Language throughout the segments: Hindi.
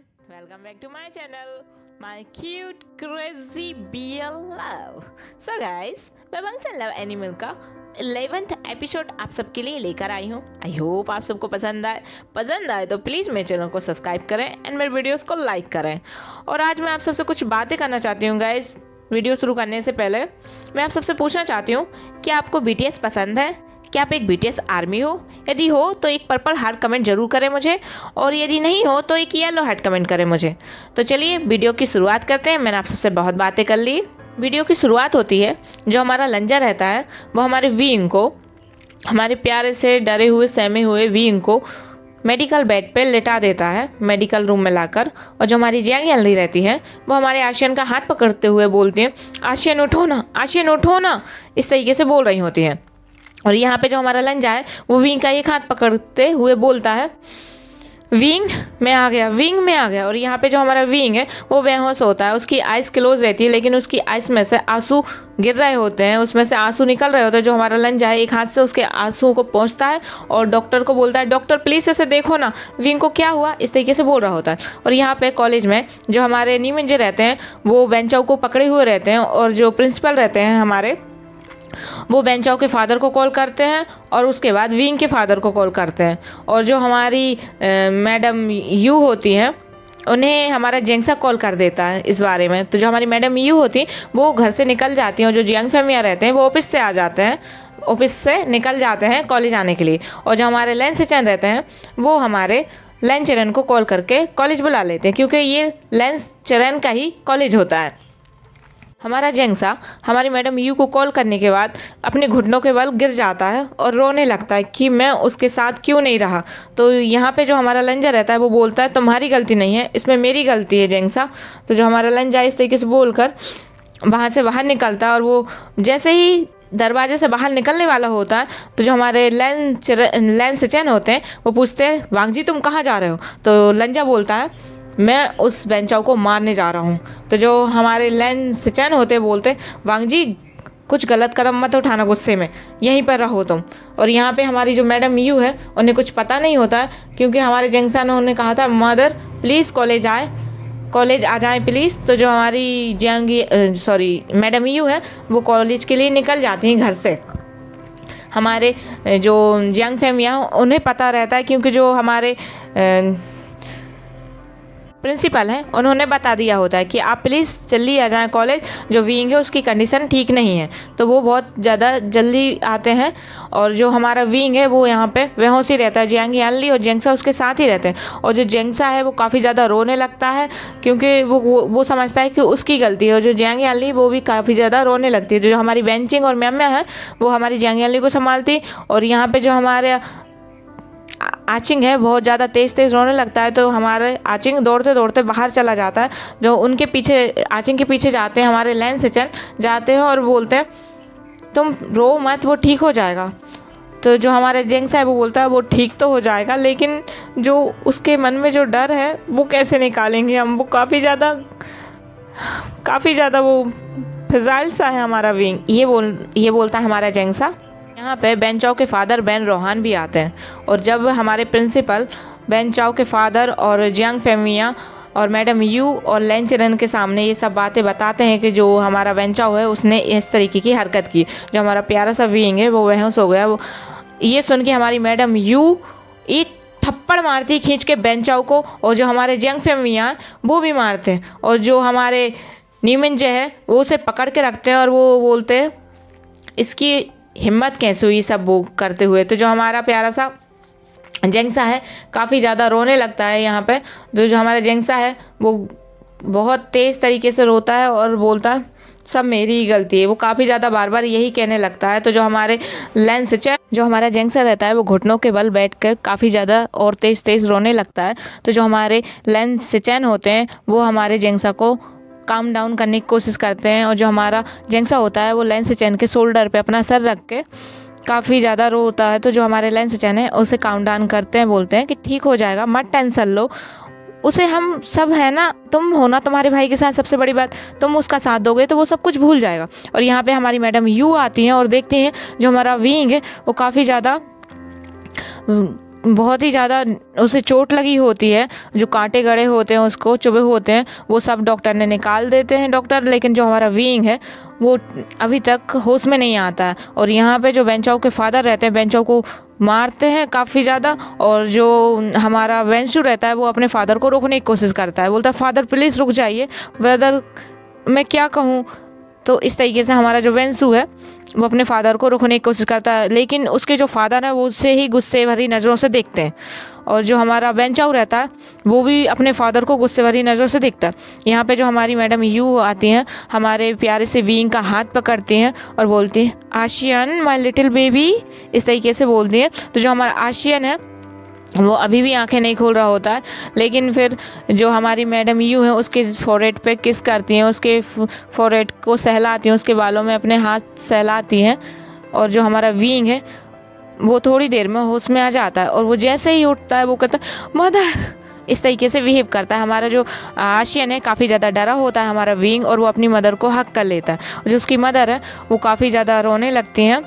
welcome back to my channel, my cute crazy BL love. So guys, मैं बंसल लव एनिमल का 11th एपिसोड आप सबके लिए लेकर आई हूँ. आई होप आप सबको पसंद आए तो प्लीज़ मेरे चैनल को सब्सक्राइब करें एंड मेरे वीडियोस को लाइक करें. और आज मैं आप सबसे कुछ बातें करना चाहती हूँ गाइस. वीडियो शुरू करने से पहले मैं आप सबसे पूछना चाहती हूँ कि आपको BTS पसंद है? क्या आप एक BTS आर्मी हो? यदि हो तो एक पर्पल हार्ट कमेंट जरूर करें मुझे, और यदि नहीं हो तो एक येलो हार्ट कमेंट करें मुझे. तो चलिए वीडियो की शुरुआत करते हैं. मैंने आप सबसे बहुत बातें कर ली. वीडियो की शुरुआत होती है, जो हमारा लंजा रहता है वो हमारे विंग को, हमारे प्यारे से डरे हुए सहमे हुए विंग को मेडिकल बेड पे लिटा देता है, मेडिकल रूम में लाकर. और जो हमारी जियांग यानली रहती है वो हमारे आशियन का हाथ पकड़ते हुए बोलती हैं, आशियन उठो ना, आशियन उठो ना, इस तरीके से बोल रही होती हैं. और यहाँ पे जो हमारा लंजा है वो विंग का एक हाथ पकड़ते हुए बोलता है, विंग में आ गया, विंग में आ गया. और यहाँ पे जो हमारा विंग है वो बेहोश होता है. उसकी आइज़ क्लोज रहती है, लेकिन उसकी आइज़ में से आंसू गिर रहे होते हैं, उसमें से आंसू निकल रहे होते हैं. जो हमारा लंजा है एक हाथ से उसके आंसू को पोंछता है और डॉक्टर को बोलता है, डॉक्टर प्लीज़ इसे देखो ना, विंग को क्या हुआ, इस तरीके से बोल रहा होता है. और यहाँ पे कॉलेज में जो हमारे नीमिंजे रहते हैं वो बेंचाओ को पकड़े हुए रहते हैं, और जो प्रिंसिपल रहते हैं हमारे वो बेंचाओ के फादर को कॉल करते हैं और उसके बाद विंग के फादर को कॉल करते हैं. और जो हमारी मैडम यू होती हैं उन्हें हमारा जेंगसा कॉल कर देता है इस बारे में. तो जो हमारी मैडम यू होती हैं वो घर से निकल जाती हैं, और जो जियांग फैमिया रहते हैं वो ऑफिस से आ जाते हैं, ऑफिस से निकल जाते हैं कॉलेज आने के लिए. और जो हमारे लेन सेचन रहते हैं वो हमारे लेन चरण को कॉल करके कॉलेज बुला लेते हैं, क्योंकि ये लेन चरण का ही कॉलेज होता है. हमारा जेंगसा हमारी मैडम यू को कॉल करने के बाद अपने घुटनों के बल गिर जाता है और रोने लगता है कि मैं उसके साथ क्यों नहीं रहा. तो यहाँ पे जो हमारा लंजा रहता है वो बोलता है, तुम्हारी गलती नहीं है, इसमें मेरी गलती है जेंगसा. तो जो हमारा लंजा इस तरीके से बोलकर वहाँ से बाहर निकलता है, और वो जैसे ही दरवाजे से बाहर निकलने वाला होता है तो जो हमारे लेन सेचन होते हैं वो पूछते हैं, वांग जी तुम कहाँ जा रहे हो? तो लंजा बोलता है, मैं उस बेंचाओ को मारने जा रहा हूँ. तो जो हमारे लेन सेचन होते बोलते, वांग जी कुछ गलत कदम मत उठाना, गुस्से में यहीं पर रहो तुम. और यहाँ पे हमारी जो मैडम यू है उन्हें कुछ पता नहीं होता है, क्योंकि हमारे जेंगसा ने उन्हें कहा था, मदर प्लीज़ कॉलेज आ जाएं प्लीज़. तो जो हमारी मैडम यू है वो कॉलेज के लिए निकल जाती हैं घर से. हमारे जो जियांग फैमिया उन्हें पता रहता है, क्योंकि जो हमारे प्रिंसिपल हैं उन्होंने बता दिया होता है कि आप प्लीज़ जल्दी आ जाएं कॉलेज, जो विंग है उसकी कंडीशन ठीक नहीं है. तो वो बहुत ज़्यादा जल्दी आते हैं. और जो हमारा विंग है वो यहाँ पे बेहोश ही रहता है. जियांग यानली और जेंगसा उसके साथ ही रहते हैं. और जो जेंगसा है वो काफ़ी ज़्यादा रोने लगता है, क्योंकि वो समझता है कि उसकी गलती है. और जो जियांग यानली वो भी काफ़ी ज़्यादा रोने लगती है. जो हमारी बेंचिंग और मैम्या है वो हमारी जियांग यानली को संभालती. और यहाँ पर जो हमारे आचिंग है बहुत ज़्यादा तेज़ रोने लगता है. तो हमारे आचिंग दौड़ते दौड़ते बाहर चला जाता है. जो उनके पीछे आचिंग के पीछे जाते हैं हमारे लेन सेचन जाते हैं और बोलते हैं, तुम रो मत, वो ठीक हो जाएगा. तो जो हमारे जेंगसा है वो बोलता है, वो ठीक तो हो जाएगा, लेकिन जो उसके मन में जो डर है वो कैसे निकालेंगे हम. वो काफ़ी ज़्यादा वो फिजाइल सा है हमारा विंग, ये बोलता है हमारा जेंगसा. यहाँ पे बेंचाओ के फादर बेन रोहान भी आते हैं. और जब हमारे प्रिंसिपल बेंचाओ के फादर और जियांग फैमिया और मैडम यू और लेन चरण के सामने ये सब बातें बताते हैं कि जो हमारा बेंचाओ है उसने इस तरीके की हरकत की, जो हमारा प्यारा सा विंग है वो बेहोश हो गया. ये सुन के हमारी मैडम यू एक थप्पड़ मारती खींच के बेंचाओ को, और जो हमारे जियांग फैमिया वो भी मारते हैं. और जो हमारे नीमिंजे है वो उसे पकड़ के रखते हैं और वो बोलते हैं, इसकी हिम्मत कैसे हुई सब वो करते हुए. तो जो हमारा प्यारा सा जेंगसा है काफ़ी ज़्यादा रोने लगता है यहाँ पे. तो जो हमारा जेंगसा है वो बहुत तेज़ तरीके से रोता है और बोलता है, सब मेरी ही गलती है. वो काफ़ी ज़्यादा बार बार यही कहने लगता है. तो जो हमारे लेन सेचन जो हमारा जेंगसा रहता है वो घुटनों के बल बैठ कर काफ़ी ज़्यादा और तेज़ रोने लगता है. तो जो हमारे लेन सेचन होते हैं वो हमारे जेंगसा को काम डाउन करने की कोशिश करते हैं. और जो हमारा जेंगसा होता है वो लेन सेचन के शोल्डर पे अपना सर रख के काफ़ी ज़्यादा रोता है. तो जो हमारे लेन सेचन है उसे काम डाउन करते हैं, बोलते हैं कि ठीक हो जाएगा, मत टेंशन लो, उसे हम सब है ना, तुम हो ना तुम्हारे भाई के साथ, सबसे बड़ी बात तुम उसका साथ दोगे तो वो सब कुछ भूल जाएगा. और यहाँ पे हमारी मैडम यू आती हैं और देखती हैं जो हमारा विंग है वो काफ़ी ज़्यादा बहुत ही ज़्यादा उसे चोट लगी होती है, जो कांटे गड़े होते हैं उसको चुभे होते हैं, वो सब डॉक्टर ने निकाल देते हैं डॉक्टर। लेकिन जो हमारा विंग है वो अभी तक होश में नहीं आता है। और यहाँ पे जो वेंचाओ के फादर रहते हैं वेंचाओ को मारते हैं काफ़ी ज़्यादा। और जो हमारा वेंशु रहता है वो अपने फादर को रोकने की कोशिश करता है, बोलता है फादर प्लीज़ रुक जाइए, ब्रदर मैं क्या कहूँ। तो इस तरीके से हमारा जो वेंसु है वो अपने फादर को रोकने की कोशिश करता है, लेकिन उसके जो फादर हैं वो उससे ही गुस्से भरी नज़रों से देखते हैं। और जो हमारा वेंचाओ रहता है वो भी अपने फादर को गुस्से भरी नज़रों से देखता है। यहाँ पे जो हमारी मैडम यू आती हैं, हमारे प्यारे से विंग का हाथ पकड़ती हैं और बोलती हैं आशियन माय लिटिल बेबी, इस तरीके से बोलती हैं। तो जो हमारा आशियन है वो अभी भी आंखें नहीं खोल रहा होता है, लेकिन फिर जो हमारी मैडम यू है उसके फोरहेड पे किस करती हैं, उसके फोरहेड को सहलाती हैं, उसके बालों में अपने हाथ सहलाती हैं। और जो हमारा विंग है वो थोड़ी देर में होश में आ जाता है और वो जैसे ही उठता है वो कहता है मदर, इस तरीके से बिहेव करता है। हमारा जो आशियन है काफ़ी ज़्यादा डरा होता है हमारा विंग, और वो अपनी मदर को हक कर लेता है। और जो उसकी मदर है वो काफ़ी ज़्यादा रोने लगती हैं,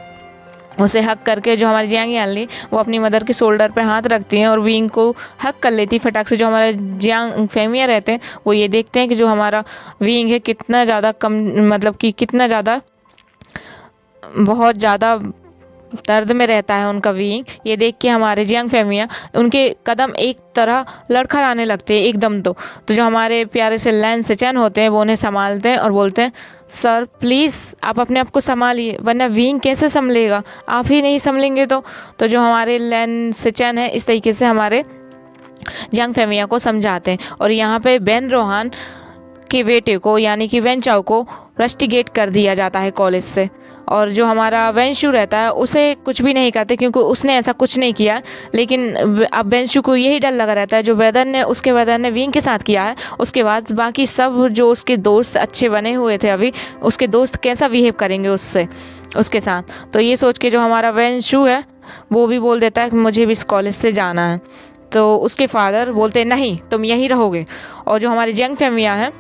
उसे हक करके जो हमारी जियांग यानली वो अपनी मदर के शोल्डर पे हाथ रखती हैं और विंग को हक कर लेती फटाक से। जो हमारे जियांग फेमिया रहते हैं वो ये देखते हैं कि जो हमारा विंग है कितना ज़्यादा कम, मतलब कि कितना ज़्यादा बहुत ज़्यादा दर्द में रहता है उनका विंग। ये देख के हमारे जियांग फेमिया उनके कदम एक तरह लड़खड़ाने लगते हैं एकदम। तो जो हमारे प्यारे से लैन सेचैन होते हैं वो उन्हें संभालते हैं और बोलते हैं सर प्लीज़ आप अपने आप को संभालिए, वरना विंग कैसे संभलेगा, आप ही नहीं संभलेंगे तो जो हमारे लैन सेचैन है इस तरीके से हमारे जियांग फेमिया को समझाते हैं। और यहाँ पे बेन रोहान के बेटे को यानी कि वेंचाओ को रस्टिगेट कर दिया जाता है कॉलेज से। और जो हमारा वेंशु रहता है उसे कुछ भी नहीं करते क्योंकि उसने ऐसा कुछ नहीं किया। लेकिन अब वेंशु को यही डर लगा रहता है जो उसके ब्रदर ने विंग के साथ किया है, उसके बाद बाकी सब जो उसके दोस्त अच्छे बने हुए थे अभी, उसके दोस्त कैसा बिहेव करेंगे उसके साथ। तो ये सोच के जो हमारा वेंशु है वो भी बोल देता है कि मुझे भी इस कॉलेज से जाना है। तो उसके फादर बोलते हैं नहीं तुम यहीं रहोगे। और जो हमारी जियांग फेमिया है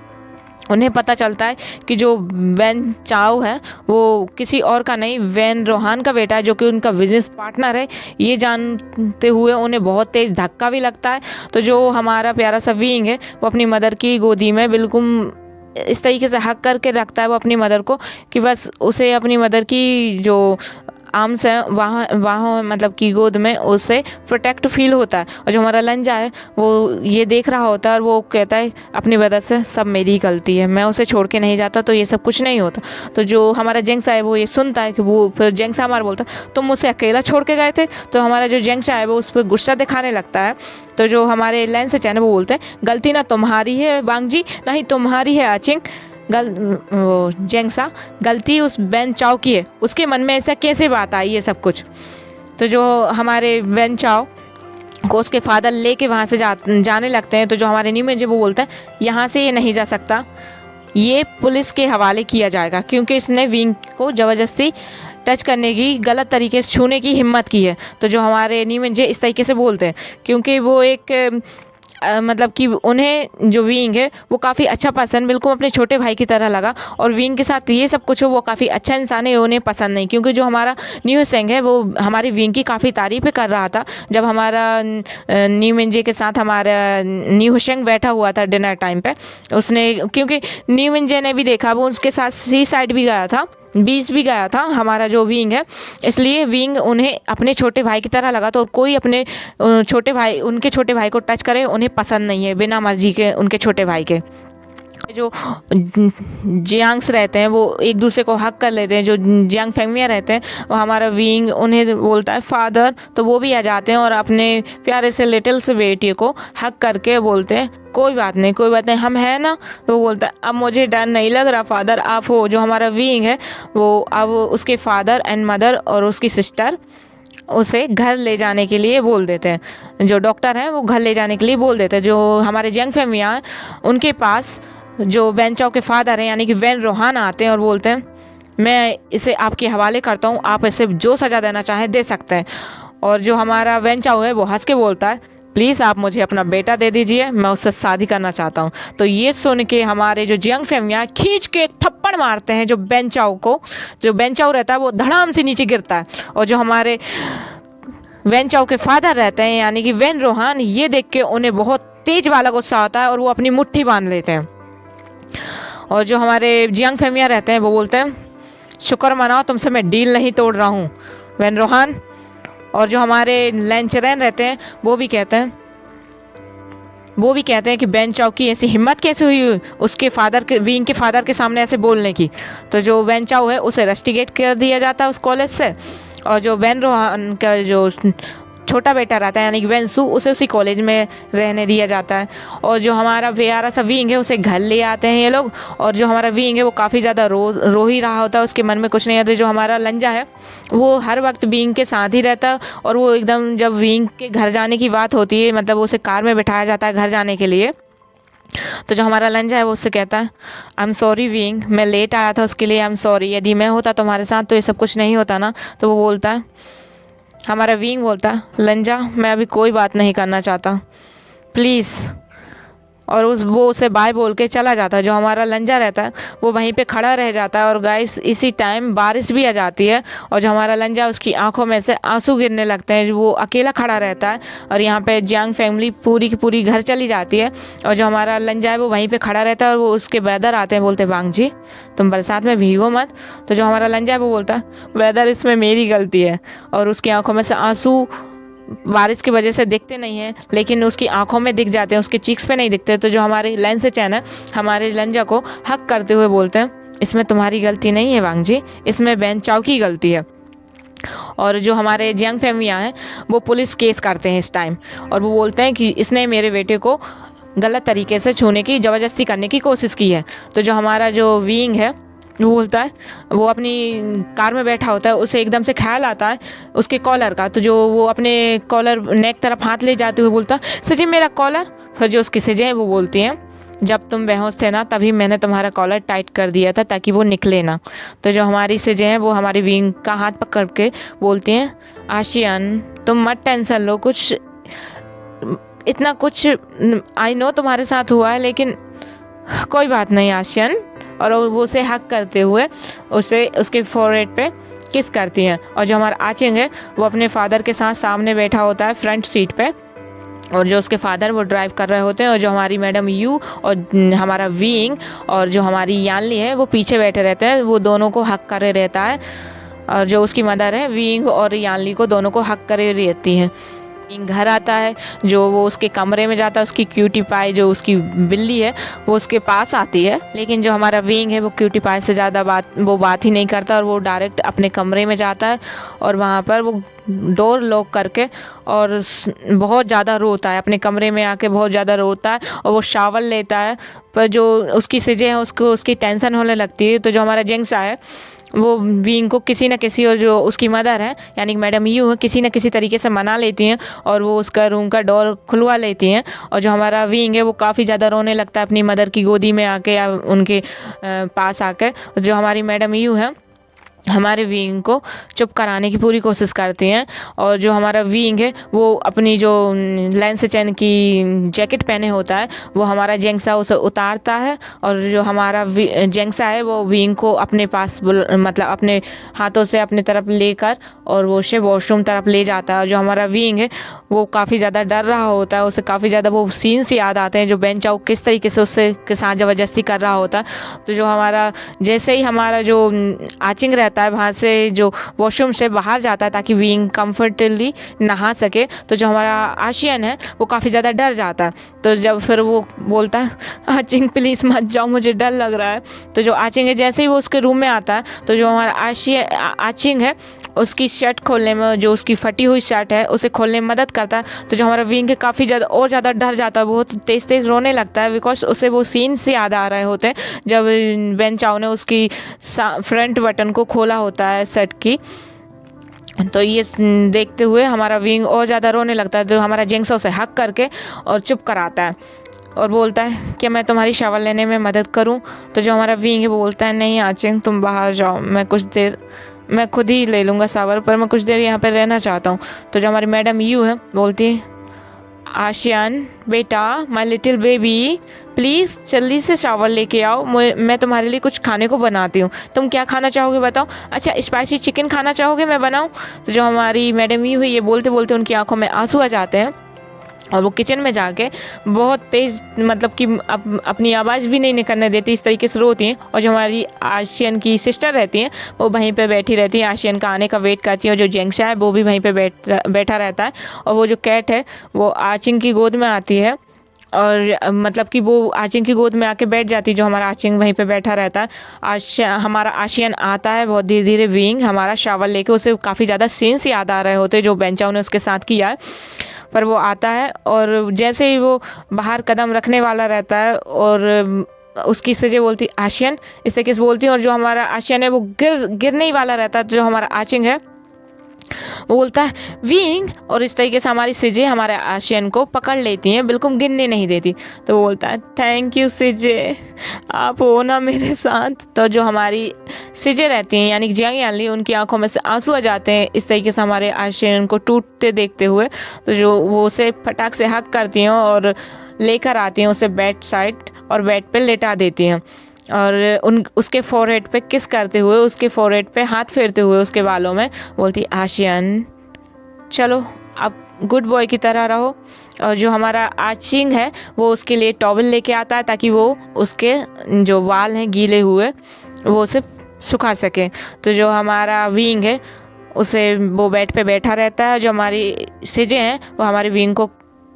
उन्हें पता चलता है कि जो वेन चाओ है वो किसी और का नहीं वेन रोहान का बेटा है, जो कि उनका बिजनेस पार्टनर है। ये जानते हुए उन्हें बहुत तेज़ धक्का भी लगता है। तो जो हमारा प्यारा सा विंग है वो अपनी मदर की गोदी में बिल्कुल इस तरीके से हक करके रखता है वो अपनी मदर को कि बस उसे अपनी मदर की जो आर्म्स हैं वहाँ मतलब की गोद में उसे प्रोटेक्ट फील होता है। और जो हमारा लंजा है वो ये देख रहा होता है और वो कहता है अपनी वजह से सब मेरी ही गलती है, मैं उसे छोड़ के नहीं जाता तो ये सब कुछ नहीं होता। तो जो हमारा जेंगसा है वो ये सुनता है कि वो फिर जेंगसा हमारा बोलता तुम मुझसे अकेला छोड़ के गए थे। तो हमारा जो जेंगसा है वो उस पर गुस्सा दिखाने लगता है। तो जो हमारे लैन से चैन वो बोलते हैं गलती ना तुम्हारी है वांग जी, ना ही तुम्हारी है आचिंग, वो जेंगसा गलती उस बेन चाओ की है, उसके मन में ऐसा कैसे बात आई ये सब कुछ। तो जो हमारे बेन चाओ को उसके फादर लेके वहाँ से जाने लगते हैं। तो जो हमारे न्यू में वो बोलते हैं यहाँ से ये नहीं जा सकता, ये पुलिस के हवाले किया जाएगा क्योंकि इसने विंग को ज़बरदस्ती टच करने की, गलत तरीके से छूने की हिम्मत की है। तो जो हमारे न्यू में इस तरीके से बोलते हैं क्योंकि वो एक मतलब कि उन्हें जो विंग है वो काफ़ी अच्छा पर्सन बिल्कुल अपने छोटे भाई की तरह लगा। और विंग के साथ ये सब कुछ हो वो काफ़ी अच्छा इंसान है, उन्हें पसंद नहीं। क्योंकि जो हमारा न्यू सेंग है वो हमारी विंग की काफ़ी तारीफ़ें कर रहा था जब हमारा न्यू मिंजे के साथ हमारा न्यू शेंग बैठा हुआ था डिनर टाइम पे। उसने क्योंकि न्यू मिंजे ने भी देखा, वो उसके साथ सी साइड भी गया था, बीच भी गया था हमारा जो विंग है, इसलिए विंग उन्हें अपने छोटे भाई की तरह लगा। तो कोई अपने उनके छोटे भाई को टच करे उन्हें पसंद नहीं है बिना मर्जी के उनके छोटे भाई के। जो जियांग्स रहते हैं वो एक दूसरे को हक कर लेते हैं। जो जियांग फेंगमिया रहते हैं वो हमारा विंग उन्हें बोलता है फादर, तो वो भी आ जाते हैं और अपने प्यारे से लिटिल से बेटी को हक करके बोलते हैं कोई बात नहीं हम हैं ना। तो वो बोलता है अब मुझे डर नहीं लग रहा फादर, आप हो। जो हमारा विंग है वो अब उसके फादर एंड मदर और उसकी सिस्टर उसे घर ले जाने के लिए बोल देते हैं। जो डॉक्टर हैं वो घर ले जाने के लिए बोल देते हैं। जो हमारे जियांग फेंगमिया हैं उनके पास जो वेन चाओ के फादर हैं यानी कि वेन रोहान आते हैं और बोलते हैं मैं इसे आपके हवाले करता हूँ, आप इसे जो सज़ा देना चाहें दे सकते हैं। और जो हमारा वेन चाओ है वो हंस के बोलता है प्लीज़ आप मुझे अपना बेटा दे दीजिए, मैं उससे शादी करना चाहता हूँ। तो ये सुन के हमारे जो जियांग फेंगमिया खींच के एक थप्पड़ मारते हैं जो बेन चाओ को। जो बेन चाओ रहता है वो धड़ाम से नीचे गिरता है। और जो हमारे वेन चाओ के फादर रहते हैं यानी कि वेन रोहान, ये देख के उन्हें बहुत तेज वाला गुस्सा आता है और वो अपनी मुट्ठी बांध लेते हैं। और जो हमारे जियांग फेमिया रहते हैं वो बोलते हैं शुक्र मनाओ तुमसे मैं डील नहीं तोड़ रहा हूँ वेन रोहान। और जो हमारे लेंचरैन रहते हैं वो भी कहते हैं कि वेन चाओ की ऐसी हिम्मत कैसे हुई उसके फादर के, विंग के फादर के सामने ऐसे बोलने की। तो जो वेन चाओ है उसे रस्टिकेट कर दिया जाता है उस कॉलेज से, और जो वेन रोहान का जो छोटा बेटा रहता है यानी कि वेंसू, उसे उसी कॉलेज में रहने दिया जाता है। और जो हमारा प्यारा सा विंग है उसे घर ले आते हैं ये लोग। और जो हमारा विंग है वो काफ़ी ज़्यादा रो ही रहा होता है, उसके मन में कुछ नहीं आता। जो हमारा लंजा है वो हर वक्त विंग के साथ ही रहता है, और वो एकदम जब विंग के घर जाने की बात होती है, मतलब उसे कार में बिठाया जाता है घर जाने के लिए, तो जो हमारा लंजा है वो उससे कहता है आई एम सॉरी विंग, मैं लेट आया था उसके लिए आई एम सॉरी, यदि मैं होता तुम्हारे साथ तो ये सब कुछ नहीं होता ना। तो वो बोलता है, हमारा विंग बोलता है लंजा मैं अभी कोई बात नहीं करना चाहता प्लीज़, और वो उसे बाय बोल के चला जाता है। जो हमारा लंजा रहता है वो वहीं पे खड़ा रह जाता है। और गाइस इसी टाइम बारिश भी आ जाती है, और जो हमारा लंजा उसकी आंखों में से आंसू गिरने लगते हैं। वो अकेला खड़ा रहता है, और यहाँ पे जियांग फैमिली पूरी की पूरी घर चली जाती है, और जो हमारा लंजा है वो वहीं पे खड़ा रहता है। और वो उसके ब्रदर आते हैं, बोलते हैं वांग जी तुम बरसात में भीगो मत। तो जो हमारा लंजा है वो बोलता है ब्रदर इसमें मेरी गलती है, और उसकी आंखों में से आंसू बारिश की वजह से दिखते नहीं हैं, लेकिन उसकी आंखों में दिख जाते हैं, उसके चीक्स पे नहीं दिखते। तो जो हमारे लेंस चैन है हमारे लंजा को हक करते हुए बोलते हैं इसमें तुम्हारी गलती नहीं है वांग जी, इसमें वेन चाओ की गलती है। और जो हमारे जियांग फेमिया हैं वो पुलिस केस करते हैं इस टाइम, और वो बोलते हैं कि इसने मेरे बेटे को गलत तरीके से छूने की ज़बरदस्ती करने की कोशिश की है। तो जो हमारा जो विंग है वो बोलता है, वो अपनी कार में बैठा होता है, उसे एकदम से ख्याल आता है उसके कॉलर का। तो जो वो अपने कॉलर नेक तरफ हाथ ले जाते हुए बोलता है सजी मेरा कॉलर। फिर जो उसकी सजे हैं वो बोलती हैं जब तुम बेहोश थे ना तभी मैंने तुम्हारा कॉलर टाइट कर दिया था ताकि वो निकले ना। तो जो हमारी सजे हैं वो हमारी विंग का हाथ पकड़ के बोलती हैं आशियान तुम मत टेंशन लो, कुछ इतना कुछ आई नो तुम्हारे साथ हुआ है लेकिन कोई बात नहीं आशियान। और वो उसे हक करते हुए उसे उसके फोरहेड पे किस करती हैं। और जो हमारा आचिंग है वो अपने फादर के साथ सामने बैठा होता है फ्रंट सीट पे, और जो उसके फादर वो ड्राइव कर रहे होते हैं, और जो हमारी मैडम यू और हमारा विंग और जो हमारी यानली है वो पीछे बैठे रहते हैं, वो दोनों को हक करे रहता है। और जो उसकी मदर है विंग और यानली को दोनों को हक करे रहती हैं। घर आता है, जो वो उसके कमरे में जाता है, उसकी क्यूटी पाई जो उसकी बिल्ली है वो उसके पास आती है, लेकिन जो हमारा विंग है वो क्यूटी पाई से ज़्यादा बात ही नहीं करता, और वो डायरेक्ट अपने कमरे में जाता है और वहाँ पर वो डोर लॉक करके और बहुत ज़्यादा रोता है, अपने कमरे में आके बहुत ज़्यादा रोता है, और वो शावर लेता है। पर जो उसकी सजे हैं उसको उसकी टेंशन होने लगती है। तो जो हमारा जेंगसा है वो विंग को किसी न किसी, और जो उसकी मदर है यानी कि मैडम यू है, किसी न किसी तरीके से मना लेती हैं और वो उसका रूम का डोर खुलवा लेती हैं। और जो हमारा विंग है वो काफ़ी ज़्यादा रोने लगता है अपनी मदर की गोदी में आके या उनके पास आके। जो हमारी मैडम यू है हमारे विंग को चुप कराने की पूरी कोशिश करती हैं। और जो हमारा विंग है वो अपनी जो लेंस चैन की जैकेट पहने होता है वो हमारा जेंगसा उसे उतारता है, और जो हमारा जेंगसा है वो विंग को अपने पास मतलब अपने हाथों से अपने तरफ लेकर और वो उसे वॉशरूम तरफ ले जाता है। और जो हमारा विंग है वो काफ़ी ज़्यादा डर रहा होता है, उसे काफ़ी ज़्यादा वो सीन्स याद आते हैं जो वेन चाओ किस तरीके से उससे के साथ ज़बरदस्ती कर रहा होता है। तो जो हमारा जैसे ही हमारा जो आचिंग रहता है वहाँ से जो वॉशरूम से बाहर जाता है ताकि विंग कंफर्टेबली नहा सके, तो जो हमारा आशियन है वो काफ़ी ज़्यादा डर जाता है। तो जब फिर वो बोलता है आचिंग प्लीज़ मत जाओ मुझे डर लग रहा है। तो जो आचिंग है जैसे ही वो उसके रूम में आता है तो जो हमारा आचिंग है उसकी शर्ट खोलने में, जो उसकी फटी हुई शर्ट है उसे खोलने में मदद करता है। तो जो हमारा विंग है काफ़ी ज़्यादा और ज़्यादा डर जाता है, बहुत तेज़ तेज़ रोने लगता है, बिकॉज उसे वो सीन से याद आ रहे होते हैं जब वेन चाओ ने उसकी फ्रंट बटन को खोला होता है शर्ट की। तो ये देखते हुए हमारा विंग और ज़्यादा रोने लगता है। तो हमारा जेंगसा उसे हक करके और चुप कराता है और बोलता है कि मैं तुम्हारी शावर लेने में मदद करूं। तो जो हमारा विंग है वो बोलता है नहीं आचिंग तुम बाहर जाओ, मैं खुद ही ले लूँगा शावर, पर मैं कुछ देर यहाँ पर रहना चाहता हूँ। तो जो हमारी मैडम यू है बोलती है आशियान बेटा, माय लिटिल बेबी, प्लीज़ जल्दी से शावर लेके आओ, मैं तुम्हारे लिए कुछ खाने को बनाती हूँ। तुम क्या खाना चाहोगे बताओ? अच्छा, स्पाइसी चिकन खाना चाहोगे मैं बनाऊँ? तो जो हमारी मैडम यू है, ये बोलते बोलते उनकी आंखों में आंसू आ जाते हैं और वो किचन में जाके बहुत तेज़, मतलब कि अपनी आवाज़ भी नहीं निकलने देती, इस तरीके से रोती हैं। और जो हमारी आशियन की सिस्टर रहती हैं वो वहीं पे बैठी रहती हैं, आशियन का आने का वेट करती हैं। और जो जेंगशा है वो भी वहीं पे बैठा रहता है। और वो जो कैट है वो आचिंग की गोद में आती है और मतलब कि वो आचिंग की गोद में आके बैठ जाती है। जो हमारा आचिंग वहीं पे बैठा रहता है। हमारा आशियन आता है बहुत धीरे धीरे, विंग हमारा शावर लेके। उसे काफ़ी ज़्यादा सीन्स याद आ रहे होते जो बेंचाओ ने उसके साथ किया है। पर वो आता है और जैसे ही वो बाहर कदम रखने वाला रहता है और उसकी सजे बोलती आशियन, इससे किस बोलती है। और जो हमारा आशियन है वो गिरने ही वाला रहता है। जो हमारा आचिंग है वो बोलता है विंग, और इस तरीके से हमारी सिजे हमारे आशियन को पकड़ लेती हैं, बिल्कुल गिरने नहीं देती। तो वो बोलता है थैंक यू सिजे, आप हो ना मेरे साथ। तो जो हमारी सिजे रहती हैं यानी कि जियांग यानली, उनकी आंखों में से आंसू आ जाते हैं इस तरीके से हमारे आशियन को टूटते देखते हुए। तो जो वो उसे फटाक से हक करती हैं और लेकर आती हैं उसे बेड साइड और बेड पे लेटा देती हैं। और उसके फोरहेड पे किस करते हुए, उसके फोरहेड पे हाथ फेरते हुए उसके बालों में बोलती आशियन चलो आप गुड बॉय की तरह रहो। और जो हमारा आचिंग है वो उसके लिए टॉवल लेके आता है ताकि वो उसके जो बाल हैं गीले हुए वो उसे सुखा सके। तो जो हमारा विंग है उसे वो बेड पे बैठा रहता है। जो हमारी सिजे हैं वो हमारी विंग को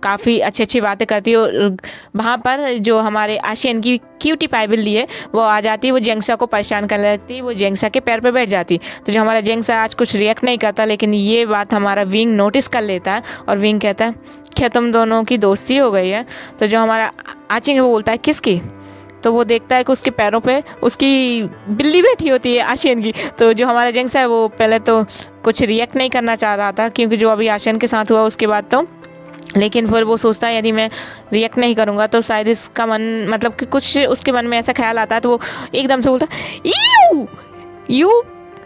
काफ़ी अच्छी अच्छी बातें करती है। और वहाँ पर जो हमारे आशियन की क्यूटी पाई बिल्ली है वो आ जाती है, वो जेंगसा को परेशान करने लगती है, वो जेंगसा के पैर पे बैठ जाती। तो जो हमारा जेंगसा आज कुछ रिएक्ट नहीं करता, लेकिन ये बात हमारा विंग नोटिस कर लेता है और विंग कहता है क्या तुम दोनों की दोस्ती हो गई है? तो जो हमारा आचिंग है वो बोलता है किसकी? तो वो देखता है कि उसके पैरों पे उसकी बिल्ली बैठी होती है आशियन की। तो जो हमारा जेंगसा है वो पहले तो कुछ रिएक्ट नहीं करना चाह रहा था क्योंकि जो अभी आशियन के साथ हुआ उसके बाद तो, लेकिन फिर वो सोचता है यदि मैं रिएक्ट नहीं करूँगा तो शायद इसका मन, मतलब कि कुछ उसके मन में ऐसा ख्याल आता है। तो वो एकदम से बोलता है यू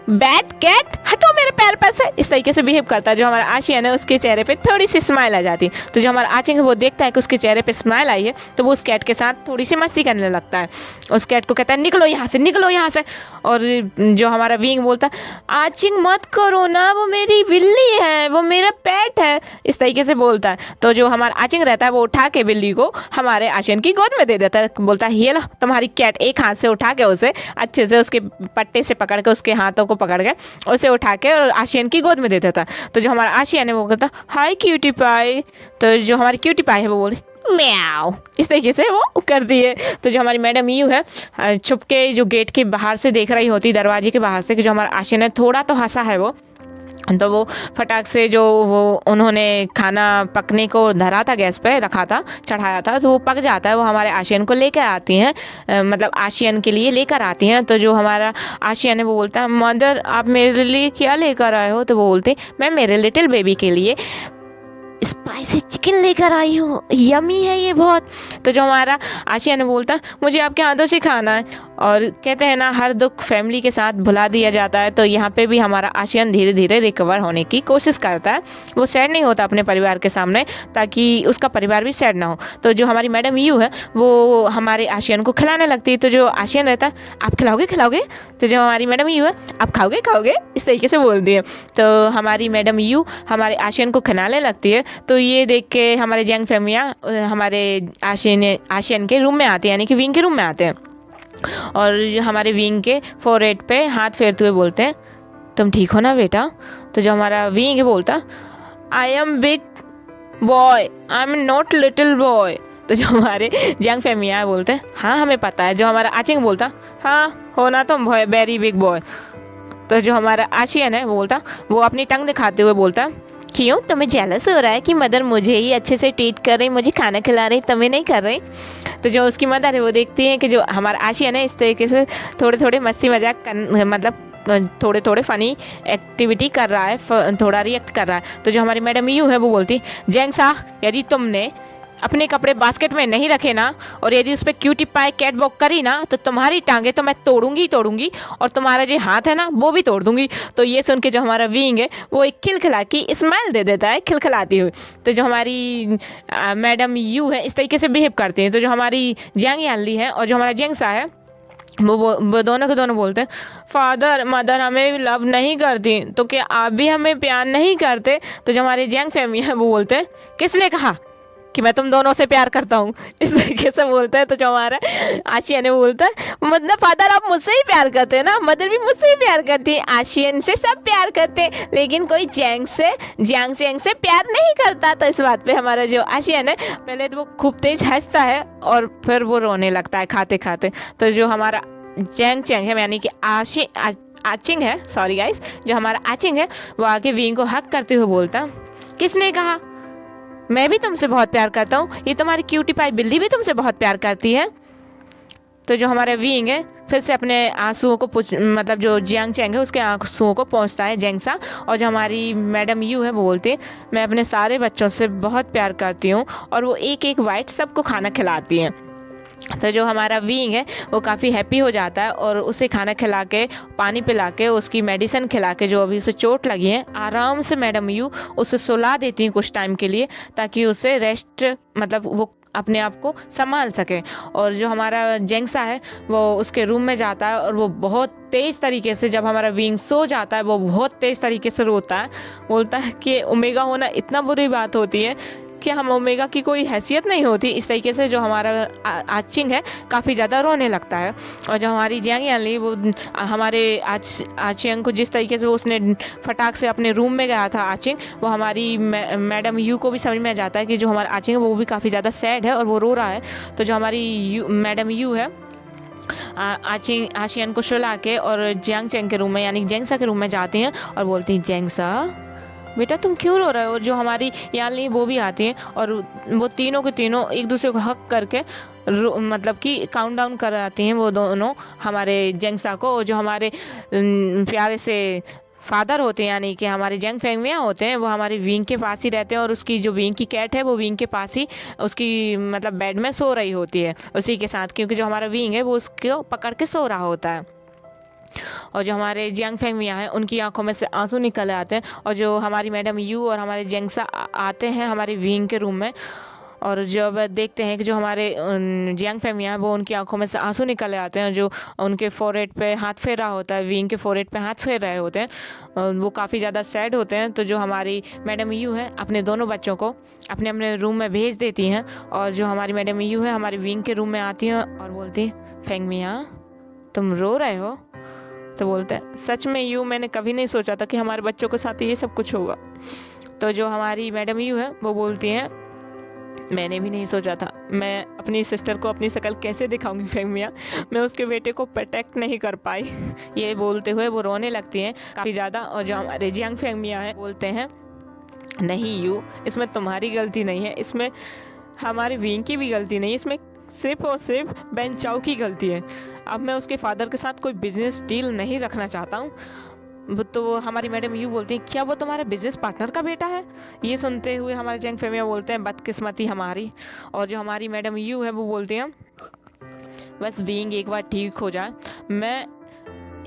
बैड कैट, हटो मेरे पैर पर से, इस तरीके से बिहेव करता है। जो हमारा आशियन है उसके चेहरे पे थोड़ी सी स्माइल आ जाती है। तो जो हमारा आचिंग है वो देखता है कि उसके चेहरे पे स्माइल आई है तो वो उस कैट के साथ थोड़ी सी मस्ती करने लगता है। उस कैट को कहता है निकलो यहाँ से, निकलो यहाँ से। और जो हमारा विंग बोलता है आचिंग मत करो ना, वो मेरी बिल्ली है, वो मेरा पेट है, इस तरीके से बोलता है। तो जो हमारा आचिंग रहता है वो उठा के बिल्ली को हमारे आशियन की गोद में दे देता है। बोलता है ये लो तुम्हारी कैट, एक हाथ से उठा के उसे अच्छे से उसके पट्टे से पकड़ के उसके हाथों को पकड़ के उसे उठा के और आशियन की गोद में दे देता। तो जो हमारा आशियन है वो कहता हाय क्यूटी पाई। तो जो हमारी क्यूटी पाई है वो बोलती म्याओ, इस तरीके से वो करती है। तो जो हमारी मैडम यू है छुपके जो गेट के बाहर से देख रही होती, दरवाजे के बाहर से, कि जो हमारा आशियन है थोड़ा तो हंसा है वो, तो वो फटाक से जो वो उन्होंने खाना पकने को धरा था, गैस पे रखा था, चढ़ाया था, तो वो पक जाता है। वो हमारे आशियन को लेकर आती हैं, मतलब आशियन के लिए लेकर आती हैं। तो जो हमारा आशियन है वो बोलता है मदर आप मेरे लिए क्या लेकर आए हो? तो वो बोलते मैं मेरे लिटिल बेबी के लिए स्पाइसी चिकन लेकर आई हूँ, यमी है ये बहुत। तो जो हमारा आशियन बोलता मुझे आपके हाथों से खाना है। और कहते हैं ना हर दुख फैमिली के साथ भुला दिया जाता है। तो यहाँ पे भी हमारा आशियन धीरे धीरे रिकवर होने की कोशिश करता है। वो सैड नहीं होता अपने परिवार के सामने ताकि उसका परिवार भी सैड ना हो। तो जो हमारी मैडम यू है वो हमारे आशियन को खिलाने लगती है। तो जो आशियन रहता है आप खिलाओगे खिलाओगे? तो जो हमारी मैडम यू है आप खाओगे खाओगे, इस तरीके से बोलती है। तो हमारी मैडम यू हमारे आशियन को खिलाने लगती है। तो ये देख के हमारे जंग फैमिलियाँ हमारे आशियन के रूम में आते हैं, यानी कि विंग के रूम में आते हैं। और हमारे विंग के फोरहेड पे हाथ फेरते हुए बोलते हैं तुम ठीक हो ना बेटा? तो जो हमारा विंग है बोलता I am big boy, I am not little boy. तो जो हमारे जंग फैमिलियाँ बोलते हैं हाँ हमें पता है। जो हमारा आचिंग बोलता हाँ होना तुम वेरी बिग बॉय। तो जो हमारा आशियन है वो बोलता, वो अपनी टंग दिखाते हुए बोलता क्यों तुम्हें जेलस हो रहा है कि मदर मुझे ही अच्छे से ट्रीट कर रही, मुझे खाना खिला रही, तुम्हें नहीं कर रही? तो जो उसकी मदर है वो देखती है कि जो हमारा आशियन है इस तरीके से थोड़े थोड़े मस्ती मजाक मतलब थोड़े थोड़े फ़नी एक्टिविटी कर रहा है, थोड़ा रिएक्ट कर रहा है। तो जो हमारी मैडम यू है वो बोलती जेंग साह यदि तुमने अपने कपड़े बास्केट में नहीं रखे ना, और यदि उस पर क्यूटी पाई कैट वॉक करी ना, तो तुम्हारी टांगे तो मैं तोड़ूंगी ही तोड़ूंगी, और तुम्हारा जो हाथ है ना वो भी तोड़ दूंगी। तो ये सुन के जो हमारा विंग है वो एक खिलखिला की स्माइल दे देता है, खिलखिलाती हुई। तो जो हमारी मैडम यू है इस तरीके से बिहेव करती हैं। तो जो हमारी जियांग यानली है और जो हमारा जेंगसा है वो दोनों के दोनों बोलते हैं, फादर मदर हमें लव नहीं करती, तो क्या आप भी हमें प्यार नहीं करते? तो जो हमारे जियांग फैमिली है वो बोलते हैं, किसने कहा कि मैं तुम दोनों से प्यार करता हूँ? इस तरीके से बोलता है। तो जो हमारा आशियन है वो बोलता है, मतलब फादर आप मुझसे ही प्यार करते हैं ना, मदर भी मुझसे ही प्यार करती है, आशियन से सब प्यार करते हैं, लेकिन कोई जियांग से प्यार नहीं करता। तो इस बात पे हमारा जो आशियन है पहले तो वो खूब तेज हंसता है और फिर वो रोने लगता है खाते खाते। तो जो हमारा जैंग चैंग है यानी कि आचिंग है, सॉरी गाइस, जो हमारा आचिंग है वो आके विंग को हक करते हुए बोलता, किसने कहा? मैं भी तुमसे बहुत प्यार करता हूँ, ये तुम्हारी क्यूटी पाई बिल्ली भी तुमसे बहुत प्यार करती है। तो जो हमारा विंग है फिर से अपने आंसुओं को मतलब जो जियांग चैंग है उसके आंसुओं को पहुँचता है जेंगसा। और जो हमारी मैडम यू है वो बोलती है, मैं अपने सारे बच्चों से बहुत प्यार करती हूँ, और वो एक एक वाइट सबको खाना खिलाती हैं। तो जो हमारा विंग है वो काफ़ी हैप्पी हो जाता है और उसे खाना खिला के, पानी पिला के, उसकी मेडिसिन खिला के, जो अभी उसे चोट लगी है, आराम से मैडम यू उसे सुला देती हैं कुछ टाइम के लिए, ताकि उसे रेस्ट, मतलब वो अपने आप को संभाल सके। और जो हमारा जेंगसा है वो उसके रूम में जाता है और वो बहुत तेज़ तरीके से, जब हमारा विंग सो जाता है वो बहुत तेज़ तरीके से रोता है, बोलता है कि ओमेगा होना इतना बुरी बात होती है कि हम ओमेगा की कोई हैसियत नहीं होती। इस तरीके से जो हमारा आचिंग है काफ़ी ज़्यादा रोने लगता है। और जो हमारी जियांग यानली वो हमारे आचिंग को जिस तरीके से वो उसने फटाक से अपने रूम में गया था आचिंग, वो हमारी मैडम यू को भी समझ में आ जाता है कि जो हमारा आचिंग है वो भी काफ़ी ज़्यादा सैड है और वो रो रहा है। तो जो हमारी मैडम यू है आशियन को सुला के और जियांग चैंग के रूम में यानी जेंगसा के रूम में जाती हैं और बोलती हैं, जेंगसा बेटा तुम क्यों रो रहे हो? और जो हमारी यानली वो भी आती हैं और वो तीनों के तीनों एक दूसरे को हक करके मतलब कि काउंट डाउन कराती हैं वो दोनों हमारे जेंगसा को। और जो हमारे प्यारे से फादर होते हैं यानी कि हमारे जंग फैंगमिया होते हैं, वो हमारे विंग के पास ही रहते हैं, और उसकी जो विंग की कैट है वो विंग के पास ही उसकी मतलब बेड में सो रही होती है उसी के साथ, क्योंकि जो हमारा विंग है वो उसको पकड़ के सो रहा होता है। और जो हमारे जियांग फैंगमिया हैं उनकी आंखों में से आंसू निकल आते हैं। और जो हमारी मैडम यू और हमारे जेंगसा आते हैं हमारे विंग के रूम में, और जब देखते हैं कि जो हमारे जियांग फैमिया है वो उनकी आंखों में से आंसू निकल आते हैं, जो उनके फोरहेड पे हाथ फेर रहा होता है, विंग के फोरहेड पे हाथ फेर रहे होते हैं, वो काफ़ी ज़्यादा सैड होते हैं। तो जो हमारी मैडम यू है अपने दोनों बच्चों को अपने अपने रूम में भेज देती हैं, और जो हमारी मैडम यू है हमारे विंग के रूम में आती हैं और बोलती हैं, फैंगमिया तुम रो रहे हो? तो बोलते हैं, सच में यू, मैंने कभी नहीं सोचा था कि हमारे बच्चों के साथ ये सब कुछ होगा। तो जो हमारी मैडम यू है वो बोलती हैं, मैंने भी नहीं सोचा था, मैं अपनी सिस्टर को अपनी शक्ल कैसे दिखाऊंगी फैंगमिया, मैं उसके बेटे को प्रोटेक्ट नहीं कर पाई। ये बोलते हुए वो रोने लगती हैं काफ़ी ज़्यादा। और जो हमारे जियांग फैंगमिया है बोलते हैं, नहीं यू, इसमें तुम्हारी गलती नहीं है, इसमें हमारे विंग की भी गलती नहीं है, इसमें सिर्फ और सिर्फ बेन चाओ की गलती है। अब मैं उसके फादर के साथ कोई बिजनेस डील नहीं रखना चाहता हूँ। तो हमारी मैडम यू बोलती हैं, क्या वो तुम्हारे बिजनेस पार्टनर का बेटा है? ये सुनते हुए हमारे जंग फैमिया बोलते हैं, बदकिस्मती हमारी। और जो हमारी मैडम यू है वो बोलती हैं, बस बीइंग एक बार ठीक हो जाए, मैं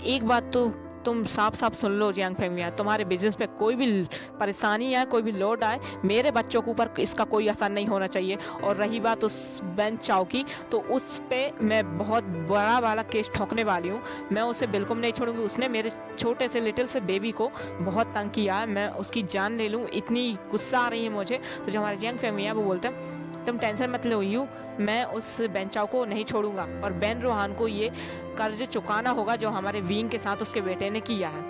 एक बात तो तुम साफ साफ सुन लो जियांग फैंगमिया, तुम्हारे बिजनेस पे कोई भी परेशानी आए, कोई भी लोड आए, मेरे बच्चों के ऊपर इसका कोई असर नहीं होना चाहिए। और रही बात उस बेन चाओ की, तो उस पर मैं बहुत बड़ा वाला केस ठोकने वाली हूँ, मैं उसे बिल्कुल नहीं छोड़ूंगी। उसने मेरे छोटे से लिटिल से बेबी को बहुत तंग किया है, मैं उसकी जान ले लूँ, इतनी गुस्सा आ रही है मुझे। तो जो हमारे जियांग फैंगमिया वो बोलते हैं, तुम टेंशन मत लो यू, मैं उस बेन चाओ को नहीं छोड़ूंगा, और बेन रोहान को ये कर्ज चुकाना होगा जो हमारे विंग के साथ उसके बेटे ने किया है।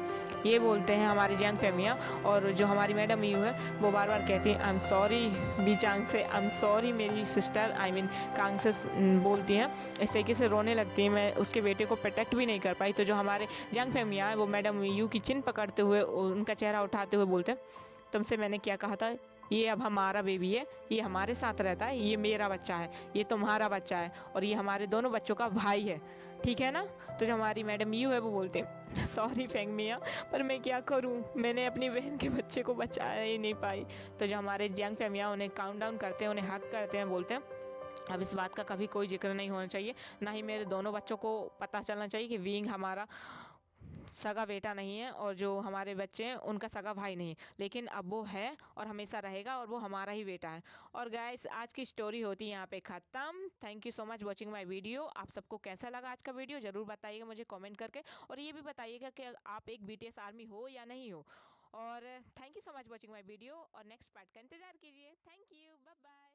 ये बोलते हैं हमारी जियांग फैंगमिया। और जो हमारी मैडम यू है वो बार बार कहती है, आई एम सॉरी बी चांग से, आई एम सॉरी मेरी सिस्टर, आई मीन कांग से बोलती हैं, इस तरीके से रोने लगती है, मैं उसके बेटे को प्रोटेक्ट भी नहीं कर पाई। तो जो हमारे जियांग फैंगमिया है वो मैडम यू की चिन पकड़ते हुए उनका चेहरा उठाते हुए बोलते हैं, तुमसे मैंने क्या कहा था, ये अब हमारा बेबी है, ये हमारे साथ रहता है, ये मेरा बच्चा है, ये तुम्हारा बच्चा है, और ये हमारे दोनों बच्चों का भाई है। ठीक है ना। तो जो हमारी मैडम यू है वो बोलते हैं सॉरी फेंग मिया, पर मैं क्या करूं, मैंने अपनी बहन के बच्चे को बचाया ही नहीं पाई। तो जो हमारे जंग फेमिया उन्हें काउंट डाउन करते हैं, उन्हें हक करते हैं, बोलते हैं अब इस बात का कभी कोई जिक्र नहीं होना चाहिए, ना ही मेरे दोनों बच्चों को पता चलना चाहिए कि विंग हमारा सगा बेटा नहीं है और जो हमारे बच्चे हैं उनका सगा भाई नहीं, लेकिन अब वो है और हमेशा रहेगा और वो हमारा ही बेटा है। और गाइस आज की स्टोरी होती है यहाँ पे ख़त्म। Thank you so much watching my video. आप सबको कैसा लगा आज का वीडियो ज़रूर बताइएगा मुझे कमेंट करके, और ये भी बताइएगा कि आप एक BTS आर्मी हो या नहीं हो। और thank you so much watching my video, और नेक्स्ट पार्ट का इंतज़ार कीजिए। Thank you, bye bye.